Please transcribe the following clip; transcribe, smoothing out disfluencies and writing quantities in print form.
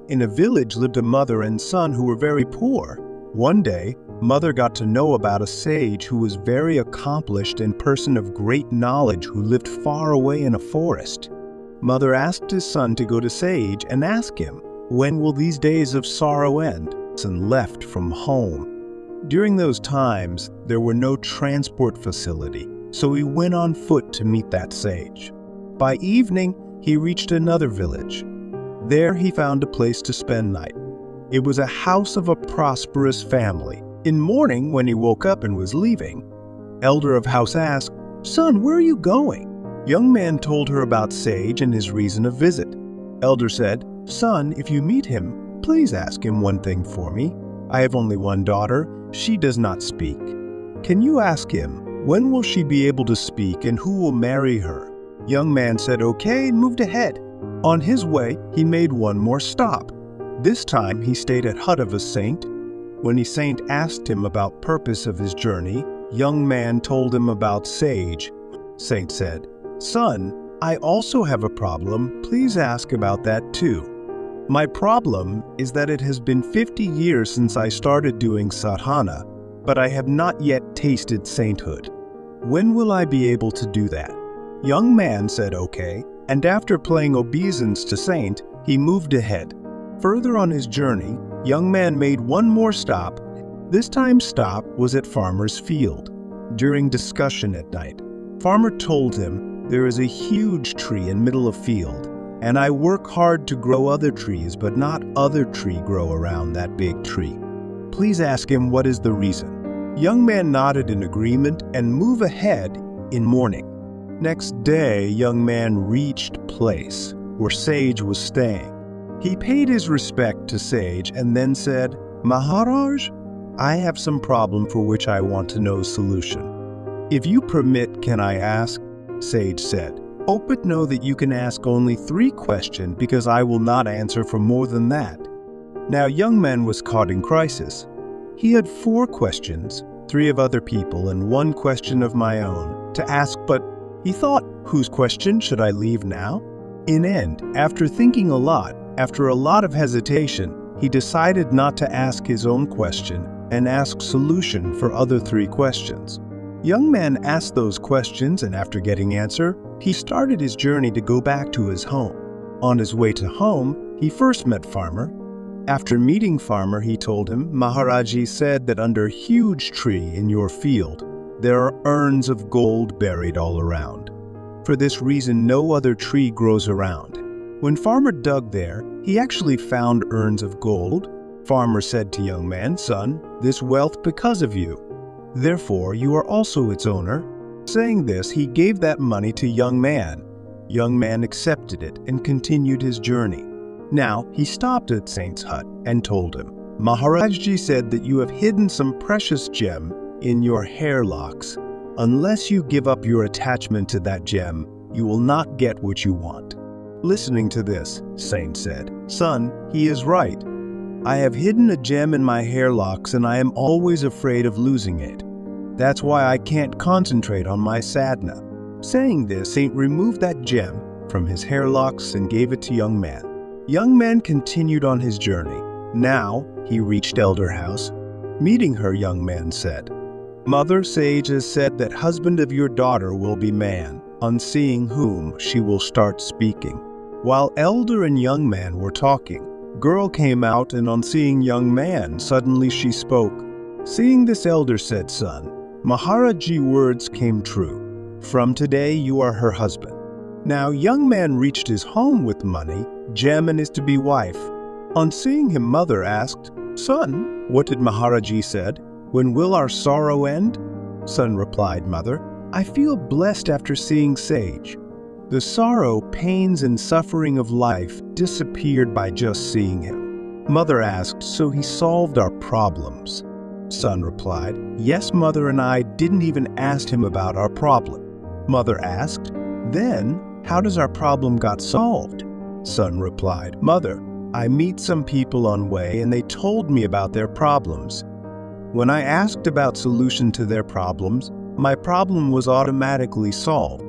In a village lived a mother and son who were very poor. One day, mother got to know about a sage who was very accomplished and person of great knowledge who lived far away in a forest. Mother asked his son to go to sage and ask him, "When will these days of sorrow end?" And left from home. During those times, there were no transport facility, so he went on foot to meet that sage. By evening, he reached another village. There he found a place to spend night. It was a house of a prosperous family. In morning, when he woke up and was leaving, elder of house asked, "Son, where are you going?" Young man told her about sage and his reason of visit. Elder said, "Son, if you meet him, please ask him one thing for me. I have only one daughter. She does not speak. Can you ask him, when will she be able to speak and who will marry her?" Young man said okay and moved ahead. On his way, he made one more stop. This time, he stayed at hut of a saint. When the saint asked him about purpose of his journey, young man told him about sage. Saint said, "Son, I also have a problem. Please ask about that too. My problem is that it has been 50 years since I started doing sadhana, but I have not yet tasted sainthood. When will I be able to do that?" Young man said okay, and after paying obeisance to saint, he moved ahead. Further on his journey, young man made one more stop. This time stop was at farmer's field. During discussion at night, farmer told him, "There is a huge tree in middle of field, and I work hard to grow other trees, but not other tree grow around that big tree. Please ask him what is the reason." Young man nodded in agreement and moved ahead in morning. Next day, young man reached place where sage was staying. He paid his respect to sage and then said, "Maharaj, I have some problem for which I want to know solution. If you permit, can I ask?" Sage said, "Oh, but know that you can ask only 3 questions because I will not answer for more than that." Now young man was caught in crisis. He had 4 questions, 3 of other people and 1 question of my own to ask, but he thought, whose question should I leave now? In end, after thinking a lot, after a lot of hesitation, he decided not to ask his own question and ask solution for other 3 questions. Young man asked those questions, and after getting answer, he started his journey to go back to his home. On his way to home, he first met farmer. After meeting farmer, he told him, "Maharaji said that under a huge tree in your field, there are urns of gold buried all around. For this reason, no other tree grows around." When farmer dug there, he actually found urns of gold. Farmer said to young man, "Son, this wealth because of you. Therefore, you are also its owner." Saying this, he gave that money to young man. Young man accepted it and continued his journey. Now, he stopped at saint's hut and told him, "Maharajji said that you have hidden some precious gem in your hair locks. Unless you give up your attachment to that gem, you will not get what you want." Listening to this, saint said, "Son, he is right. I have hidden a gem in my hair locks and I am always afraid of losing it. That's why I can't concentrate on my sadhana." Saying this, saint removed that gem from his hair locks and gave it to young man. Young man continued on his journey. Now, he reached elder house. Meeting her, young man said, "Mother sage has said that husband of your daughter will be man, on seeing whom she will start speaking." While elder and young man were talking, girl came out and on seeing young man, suddenly she spoke. Seeing this, elder said, "Son, Maharaji words came true. From today you are her husband." Now young man reached his home with money, gem and his to-be wife. On seeing him, mother asked, "Son, what did Maharaji said? When will our sorrow end?" Son replied, "Mother, I feel blessed after seeing sage. The sorrow, pains, and suffering of life disappeared by just seeing him." Mother asked, "So he solved our problems?" Son replied, "Yes, mother, and I didn't even ask him about our problem." Mother asked, "Then, how does our problem got solved?" Son replied, "Mother, I meet some people on way and they told me about their problems. When I asked about solution to their problems, my problem was automatically solved.